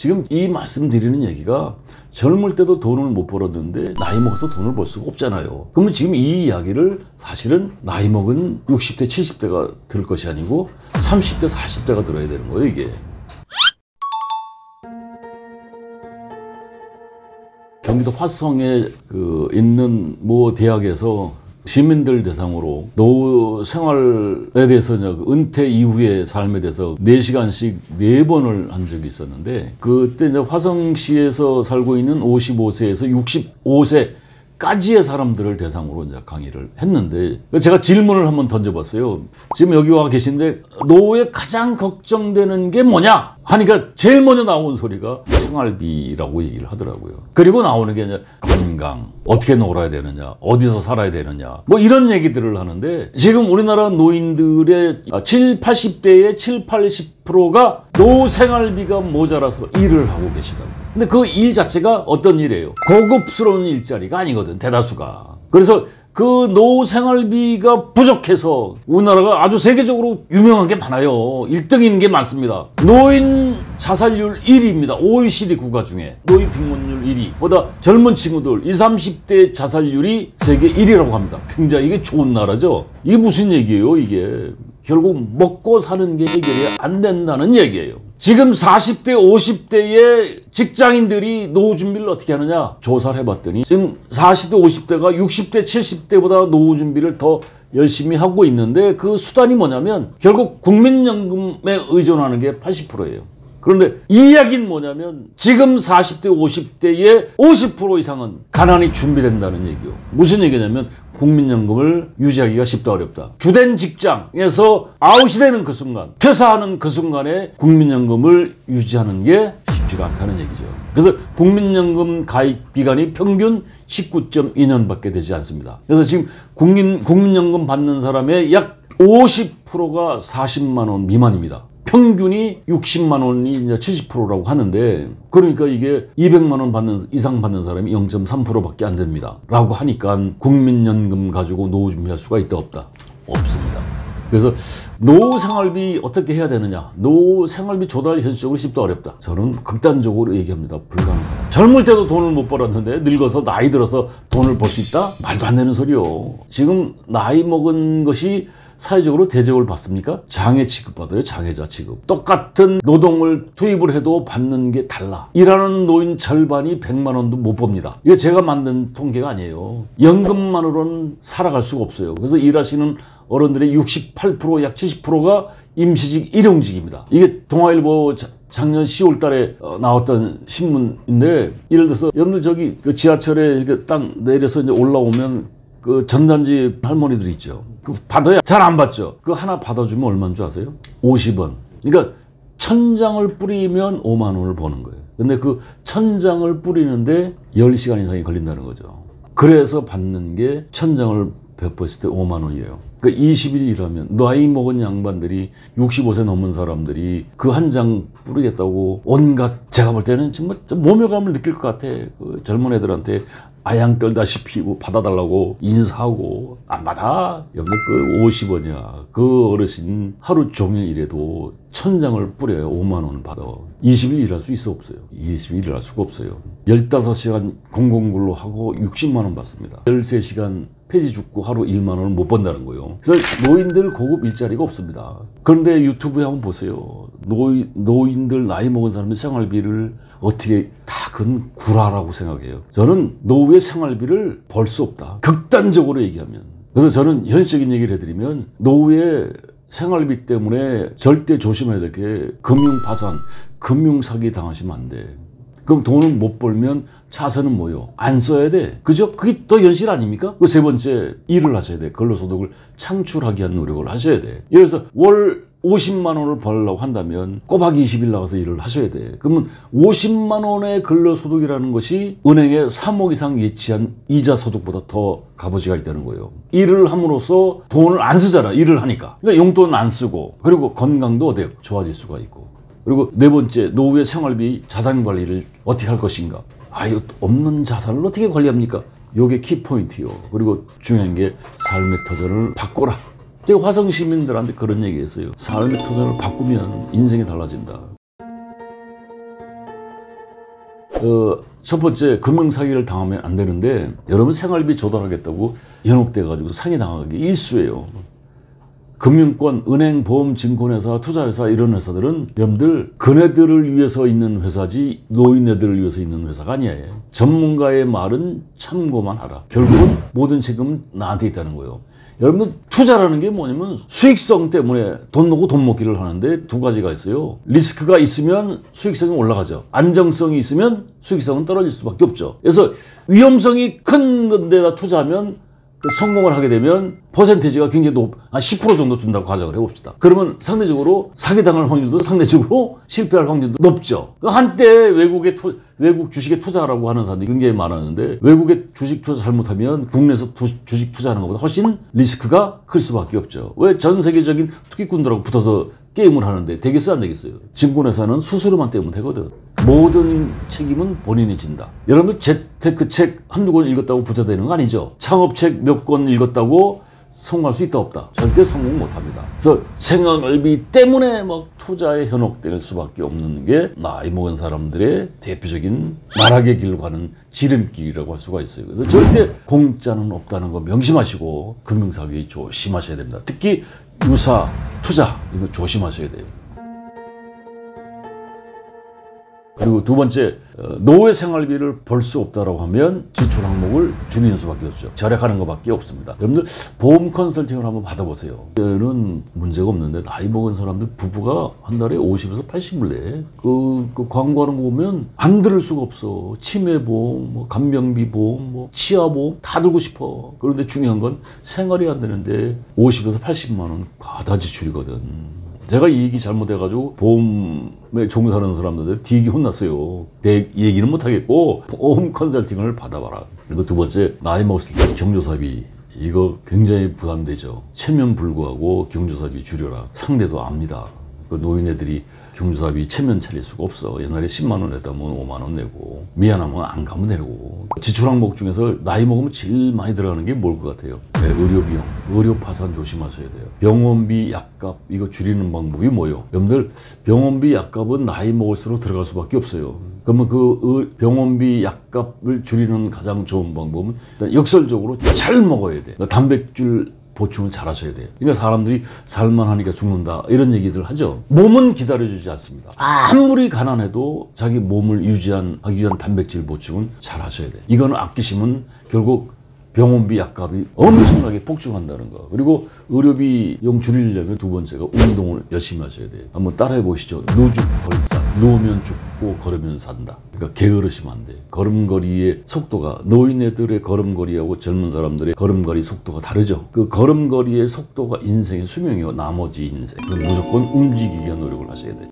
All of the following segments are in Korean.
지금 이 말씀드리는 얘기가 젊을 때도 돈을 못 벌었는데 나이 먹어서 돈을 벌 수가 없잖아요. 그러면 지금 이 이야기를 사실은 나이 먹은 60대, 70대가 들을 것이 아니고 30대, 40대가 들어야 되는 거예요, 이게. 경기도 화성에 있는 모 대학에서 시민들 대상으로 노후 생활에 대해서 은퇴 이후의 삶에 대해서 4시간씩 4번을 한 적이 있었는데, 그때 이제 화성시에서 살고 있는 55세에서 65세까지의 사람들을 대상으로 이제 강의를 했는데, 제가 질문을 한번 던져봤어요. 지금 여기 와 계신데 노후에 가장 걱정되는 게 뭐냐 하니까 제일 먼저 나온 소리가 생활비라고 얘기를 하더라고요. 그리고 나오는 게 이제 건강, 어떻게 놀아야 되느냐, 어디서 살아야 되느냐, 뭐 이런 얘기들을 하는데, 지금 우리나라 노인들의 80대의 7, 80%가 노후 생활비가 모자라서 일을 하고 계시다고. 근데 그 일 자체가 어떤 일이에요? 고급스러운 일자리가 아니거든, 대다수가. 그래서 그 노후 생활비가 부족해서 우리나라가 아주 세계적으로 유명한 게 많아요. 1등인 게 많습니다. 노인 자살률 1위입니다. OECD 국가 중에. 노인 빈곤율 1위. 보다 젊은 친구들 20, 30대 자살률이 세계 1위라고 합니다. 굉장히 이게 좋은 나라죠. 이게 무슨 얘기예요, 이게? 결국 먹고 사는 게 해결이 안 된다는 얘기예요. 지금 40대, 50대의 직장인들이 노후 준비를 어떻게 하느냐 조사를 해봤더니 지금 40대, 50대가 60대, 70대보다 노후 준비를 더 열심히 하고 있는데, 그 수단이 뭐냐면 결국 국민연금에 의존하는 게 80%예요. 그런데 이 이야기는 뭐냐면 지금 40대, 50대의 50% 이상은 가난이 준비된다는 얘기요. 무슨 얘기냐면 국민연금을 유지하기가 쉽다 어렵다. 주된 직장에서 아웃이 되는 그 순간, 퇴사하는 그 순간에 국민연금을 유지하는 게 쉽지가 않다는 얘기죠. 그래서 국민연금 가입 기간이 평균 19.2년밖에 되지 않습니다. 그래서 지금 국민연금 받는 사람의 약 50%가 40만 원 미만입니다. 평균이 60만 원이 이제 70%라고 하는데, 그러니까 이게 200만 원 이상 받는 사람이 0.3%밖에 안 됩니다. 라고 하니까 국민연금 가지고 노후 준비할 수가 있다 없다? 없습니다. 그래서 노후 생활비 어떻게 해야 되느냐? 노후 생활비 조달 현실적으로 쉽다 어렵다? 저는 극단적으로 얘기합니다. 불가능하다. 젊을 때도 돈을 못 벌었는데 늙어서 나이 들어서 돈을 벌 수 있다? 말도 안 되는 소리요. 지금 나이 먹은 것이 사회적으로 대접을 받습니까? 장애 취급받아요. 장애자 취급. 똑같은 노동을 투입을 해도 받는 게 달라. 일하는 노인 절반이 100만 원도 못 법니다. 이거 제가 만든 통계가 아니에요. 연금만으로는 살아갈 수가 없어요. 그래서 일하시는 어른들의 68%, 약 70%가 임시직, 일용직입니다. 이게 동아일보 작년 10월 달에 나왔던 신문인데, 예를 들어서 여러분들 저기 그 지하철에 이렇게 딱 내려서 이제 올라오면 그 전단지 할머니들 있죠. 그 받아야 잘 안 받죠. 그 하나 받아주면 얼마인 줄 아세요? 50원. 그러니까 1000장을 뿌리면 5만 원을 버는 거예요. 근데 그 1000장을 뿌리는데 10시간 이상이 걸린다는 거죠. 그래서 받는 게 1000장을 베풀었을 때 5만 원이에요. 그러니까 20일 일하면 나이 먹은 양반들이 65세 넘은 사람들이 그 한 장 뿌리겠다고 온갖, 제가 볼 때는 정말 모멸감을 느낄 것 같아. 그 젊은 애들한테 아양 떨다시피 뭐 받아달라고 인사하고 안 받아? 여기 그 50원이야. 그 어르신 하루 종일 일해도 1000장을 뿌려요. 5만 원 받아. 20일 일할 수 있어 없어요? 20일 일할 수가 없어요. 15시간 공공근로 하고 60만 원 받습니다. 13시간 폐지 죽고 하루 1만 원을 못 번다는 거예요. 그래서 노인들 고급 일자리가 없습니다. 그런데 유튜브에 한번 보세요. 노인들 나이 먹은 사람의 생활비를 어떻게 다 그건 구라라고 생각해요. 저는 노후의 생활비를 벌 수 없다. 극단적으로 얘기하면. 그래서 저는 현실적인 얘기를 해드리면 노후의 생활비 때문에 절대 조심해야 될 게 금융파산, 금융사기 당하시면 안 돼. 그럼 돈을 못 벌면 차세는 뭐요? 안 써야 돼. 그죠? 그게 더 현실 아닙니까? 그 세 번째, 일을 하셔야 돼. 근로소득을 창출하기 위한 노력을 하셔야 돼. 예를 들어서 월 50만 원을 벌려고 한다면 꼬박이 20일 나가서 일을 하셔야 돼. 그러면 50만 원의 근로소득이라는 것이 은행에 3억 이상 예치한 이자 소득보다 더 값어치가 있다는 거예요. 일을 함으로써 돈을 안 쓰잖아. 일을 하니까. 그러니까 용돈 안 쓰고, 그리고 건강도 어때요? 좋아질 수가 있고. 그리고 네 번째, 노후의 생활비 자산 관리를 어떻게 할 것인가. 이거 없는 자산을 어떻게 관리합니까? 요게 키포인트요. 그리고 중요한 게 삶의 터전을 바꿔라. 제가 화성 시민들한테 그런 얘기 했어요. 삶의 터전을 바꾸면 인생이 달라진다. 첫 번째 금융사기를 당하면 안 되는데 여러분 생활비 조달하겠다고 현혹돼가지고 사기당하기 일쑤예요. 금융권, 은행, 보험, 증권회사, 투자회사 이런 회사들은 여러분들 그네들을 위해서 있는 회사지 노인네들을 위해서 있는 회사가 아니에요. 전문가의 말은 참고만 하라. 결국은 모든 책임은 나한테 있다는 거예요. 여러분들 투자라는 게 뭐냐면 수익성 때문에 돈 놓고 돈 먹기를 하는데 두 가지가 있어요. 리스크가 있으면 수익성이 올라가죠. 안정성이 있으면 수익성은 떨어질 수밖에 없죠. 그래서 위험성이 큰 데다 투자하면 성공을 하게 되면 퍼센테이지가 굉장히 한 10% 정도 준다고 가정을 해봅시다. 그러면 상대적으로 사기당할 확률도 상대적으로 실패할 확률도 높죠. 한때 외국 주식에 투자라고 하는 사람들이 굉장히 많았는데 외국에 주식 투자 잘못하면 국내에서 주식 투자하는 것보다 훨씬 리스크가 클 수밖에 없죠. 왜 전 세계적인 투기꾼들하고 붙어서 게임을 하는데 되겠어요 안 되겠어요? 증권회사는 수수료만 떼면 되거든. 모든 책임은 본인이 진다. 여러분들 재테크 책 한두 권 읽었다고 부자 되는 거 아니죠? 창업책 몇 권 읽었다고 성공할 수 있다 없다? 절대 성공 못합니다. 그래서 생활비 때문에 막 투자에 현혹될 수밖에 없는 게 나이 먹은 사람들의 대표적인 나락의 길로 가는 지름길이라고 할 수가 있어요. 그래서 절대 공짜는 없다는 거 명심하시고 금융사기 조심하셔야 됩니다. 특히 유사, 투자 이거 조심하셔야 돼요. 그리고 두 번째, 노후 생활비를 벌 수 없다고 하면 지출 항목을 줄이는 수밖에 없죠. 절약하는 것밖에 없습니다. 여러분들 보험 컨설팅을 한번 받아보세요. 얘는 문제가 없는데 나이 먹은 사람들 부부가 한 달에 50에서 80을 내. 그 광고하는 거 보면 안 들을 수가 없어. 치매보험, 뭐 간병비 보험, 뭐 치아보험 다 들고 싶어. 그런데 중요한 건 생활이 안 되는데 50에서 80만 원 과다 지출이거든. 제가 이 얘기 잘못해가지고 보험에 종사하는 사람들한테 되게 혼났어요. 얘기는 못하겠고 보험 컨설팅을 받아봐라. 그리고 두 번째, 나이 먹었을 때 경조사비 이거 굉장히 부담되죠. 체면 불구하고 경조사비 줄여라. 상대도 압니다. 그 노인네들이 경조사비 체면 차릴 수가 없어. 옛날에 10만 원 냈다면 5만 원 내고 미안하면 안 가면 되고. 지출 항목 중에서 나이 먹으면 제일 많이 들어가는 게 뭘 것 같아요? 네, 의료 비용, 의료 파산 조심하셔야 돼요. 병원비, 약값 이거 줄이는 방법이 뭐예요? 여러분들 병원비, 약값은 나이 먹을수록 들어갈 수밖에 없어요. 그러면 그 병원비, 약값을 줄이는 가장 좋은 방법은 일단 역설적으로 잘 먹어야 돼. 단백질 보충을 잘 하셔야 돼요. 그러니까 사람들이 살만하니까 죽는다 이런 얘기들 하죠. 몸은 기다려주지 않습니다. 아무리 가난해도 자기 몸을 하기 위한 단백질 보충은 잘 하셔야 돼요. 이거는 아끼시면 결국 병원비, 약값이 엄청나게 폭증한다는 거. 그리고 의료비용 줄이려면 두 번째가 운동을 열심히 하셔야 돼요. 한번 따라해 보시죠. 누죽걸사. 누우면 죽고 걸으면 산다. 그러니까 게으르시면 안 돼요. 걸음걸이의 속도가 노인네들의 걸음걸이하고 젊은 사람들의 걸음걸이 속도가 다르죠. 그 걸음걸이의 속도가 인생의 수명이요. 나머지 인생. 그래서 무조건 움직이기 위한 노력을 하셔야 돼요.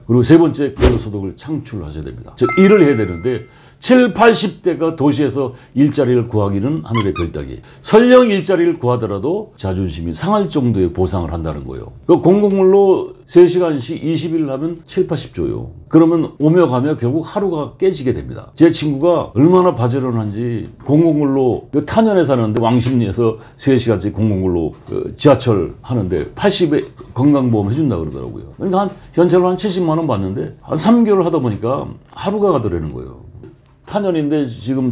그리고 세 번째, 근로소득을 창출하셔야 됩니다. 즉 일을 해야 되는데 7, 80대가 도시에서 일자리를 구하기는 하늘의 별따기. 설령 일자리를 구하더라도 자존심이 상할 정도의 보상을 한다는 거예요. 그 공공근로 3시간씩 20일을 하면 7, 80조요. 그러면 오며 가며 결국 하루가 깨지게 됩니다. 제 친구가 얼마나 바지런한지 공공근로 탄현에 사는데 왕십리에서 3시간씩 공공근로 지하철 하는데 80에 건강보험 해준다 그러더라고요. 그러니까 한 현찰로 한 70만 원 받는데 한 3개월 하다 보니까 하루가 가더라는 거예요. 탄현인데 지금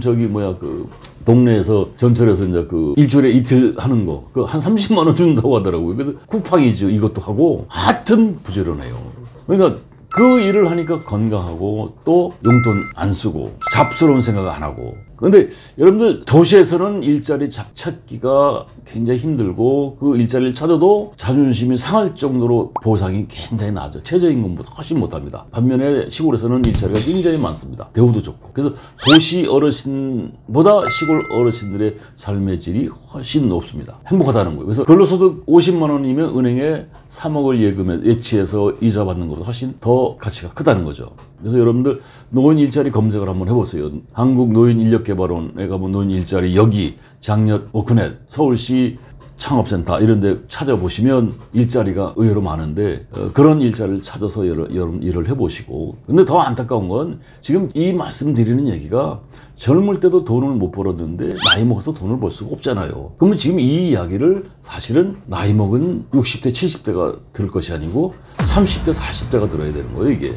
동네에서 전철에서 이제 일주일에 이틀 하는 거 한 30만 원 준다고 하더라고요. 그래서 쿠팡이죠. 이것도 하고 하여튼 부지런해요. 그러니까 그 일을 하니까 건강하고 또 용돈 안 쓰고 잡스러운 생각 안 하고. 그런데 여러분들 도시에서는 일자리 찾기가 굉장히 힘들고 그 일자리를 찾아도 자존심이 상할 정도로 보상이 굉장히 낮아요. 최저임금보다 훨씬 못합니다. 반면에 시골에서는 일자리가 굉장히 많습니다. 대우도 좋고. 그래서 도시 어르신보다 시골 어르신들의 삶의 질이 훨씬 높습니다. 행복하다는 거예요. 그래서 근로소득 50만 원이면 은행에 3억을 예치해서 이자 받는 것보다 훨씬 더 가치가 크다는 거죠. 그래서 여러분들 노인 일자리 검색을 한번 해보세요. 한국노인인력개발원에 가면 노인 일자리 여기 장려 워크넷 서울시 창업센터 이런 데 찾아보시면 일자리가 의외로 많은데 그런 일자리를 찾아서 여러분 일을 해보시고. 근데 더 안타까운 건 지금 이 말씀드리는 얘기가 젊을 때도 돈을 못 벌었는데 나이 먹어서 돈을 벌 수가 없잖아요. 그러면 지금 이 이야기를 사실은 나이 먹은 60대 70대가 들을 것이 아니고 30대 40대가 들어야 되는 거예요. 이게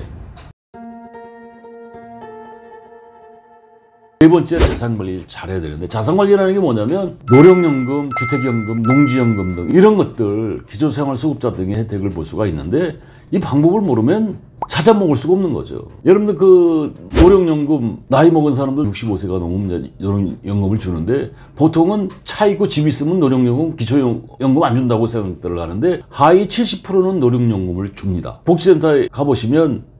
네 번째, 자산 관리를 잘해야 되는데, 자산 관리라는 게 뭐냐면 노령연금, 주택연금, 농지연금 등 이런 것들 기초생활수급자 등의 혜택을 볼 수가 있는데, 이 방법을 모르면 찾아 먹을 수가 없는 거죠. 여러분들 그 노령연금 나이 먹은 사람들 65세가 넘으면 노령연금을 주는데, 보통은 차 있고 집 있으면 노령연금, 기초연금 안 준다고 생각들을 하는데, 하위 70%는 노령연금을 줍니다. 복지센터에 가보시면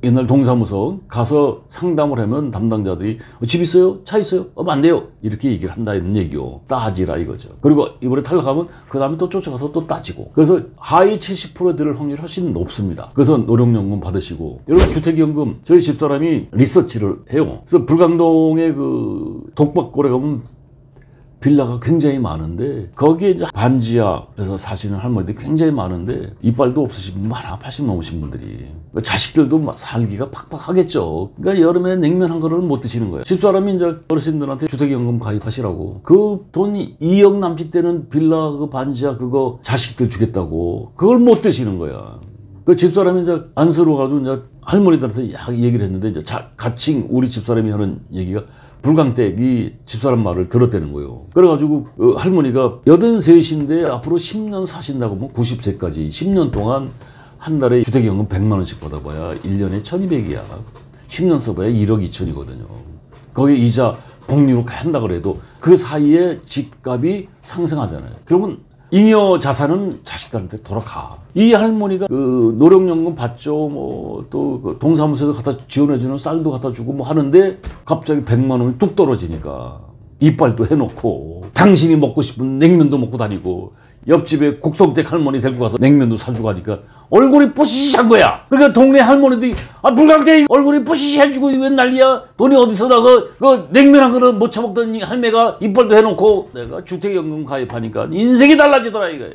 옛날 동사무소 가서 상담을 하면 담당자들이 집 있어요? 차 있어요? 안 돼요. 이렇게 얘기를 한다는 얘기요. 따지라 이거죠. 그리고 이번에 탈락하면 그 다음에 또 쫓아가서 또 따지고. 그래서 하위 70%에 들을 확률이 훨씬 높습니다. 그래서 노령연금 받으시고. 여러분 주택연금, 저희 집사람이 리서치를 해요. 그래서 불광동에 그 독박골에 가면 빌라가 굉장히 많은데, 거기에 이제 반지하에서 사시는 할머니들이 굉장히 많은데, 이빨도 없으신 분 많아. 80 넘으신 분들이. 자식들도 살기가 팍팍하겠죠. 그러니까 여름에 냉면 한 그릇을 못 드시는 거예요. 집사람이 이제 어르신들한테 주택연금 가입하시라고. 그 돈이 2억 남짓 되는 빌라 그 반지하 그거 자식들 주겠다고. 그걸 못 드시는 거야. 그 집사람이 이제 안쓰러워가지고 이제 할머니들한테 얘기를 했는데, 이제 가칭 우리 집사람이 하는 얘기가, 불광댁이 집사람 말을 들었다는 거예요. 그래가지고 할머니가 83인데 앞으로 10년 사신다고 하면 90세까지 10년 동안 한 달에 주택연금 100만 원씩 받아봐야 1년에 1200이야. 10년 써봐야 1억 2천이거든요. 거기에 이자 복리로 한다 그래도 그 사이에 집값이 상승하잖아요. 그러면 잉여 자산은 자식들한테 돌아가. 이 할머니가 그 노령연금 받죠. 뭐 또 그 동사무소에서 갖다 지원해주는 쌀도 갖다 주고 뭐 하는데, 갑자기 100만 원이 뚝 떨어지니까 이빨도 해놓고 당신이 먹고 싶은 냉면도 먹고 다니고, 옆집에 곡성댁 할머니 데리고 가서 냉면도 사주고 하니까 얼굴이 뽀시시한 거야. 그러니까 동네 할머니들이 불광댁 얼굴이 뽀시시해지고 웬 난리야. 돈이 어디서 나서 그 냉면 한 그릇 못 처먹던 할매가 이빨도 해놓고. 내가 주택연금 가입하니까 인생이 달라지더라 이거.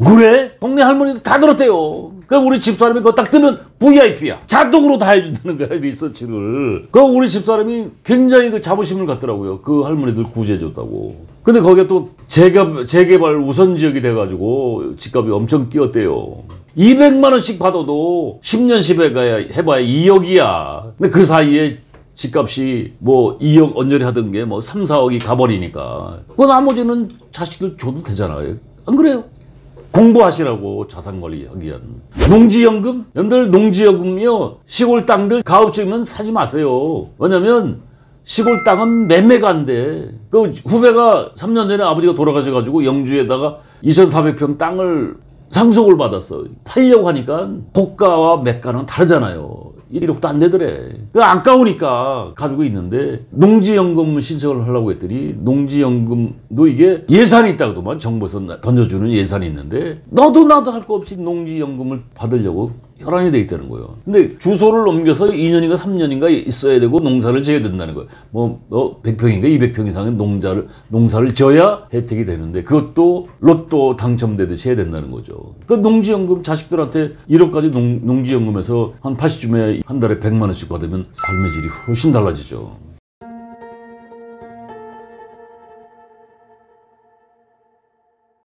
그래? 동네 할머니들 다 들었대요. 그럼 우리 집사람이 그거 딱 뜨면 VIP야. 자동으로 다 해준다는 거야, 리서치를. 그 우리 집사람이 굉장히 그 자부심을 갖더라고요. 그 할머니들 구제해줬다고. 근데 거기에 또 재개발 우선지역이 돼가지고 집값이 엄청 뛰었대요. 200만 원씩 받아도 10년 해봐야 2억이야. 근데 그 사이에 집값이 뭐 2억 언저리 하던 게 뭐 3, 4억이 가버리니까 그 나머지는 자식들 줘도 되잖아요. 안 그래요? 공부하시라고. 자산관리 하기 위한 농지연금? 여러분들 농지연금이요, 시골 땅들 가업주이면 사지 마세요. 왜냐면 시골 땅은 매매가 안 돼. 그 후배가 3년 전에 아버지가 돌아가셔가지고 영주에다가 2,400평 땅을 상속을 받았어. 팔려고 하니까 고가와 매가는 다르잖아요. 1억도 안 되더래. 아까우니까 가지고 있는데, 농지연금 신청을 하려고 했더니 농지연금도 이게 예산이 있다고만, 정부에서 던져주는 예산이 있는데, 너도 나도 할 거 없이 농지연금을 받으려고 혈안이 돼 있다는 거예요. 근데 주소를 옮겨서 2년인가 3년인가 있어야 되고 농사를 지어야 된다는 거예요. 뭐 100평인가 200평 이상의 농사를 지어야 혜택이 되는데, 그것도 로또 당첨되듯이 해야 된다는 거죠. 그 농지연금 자식들한테 1억까지 농지연금에서 한 80쯤에 한 달에 100만 원씩 받으면 삶의 질이 훨씬 달라지죠.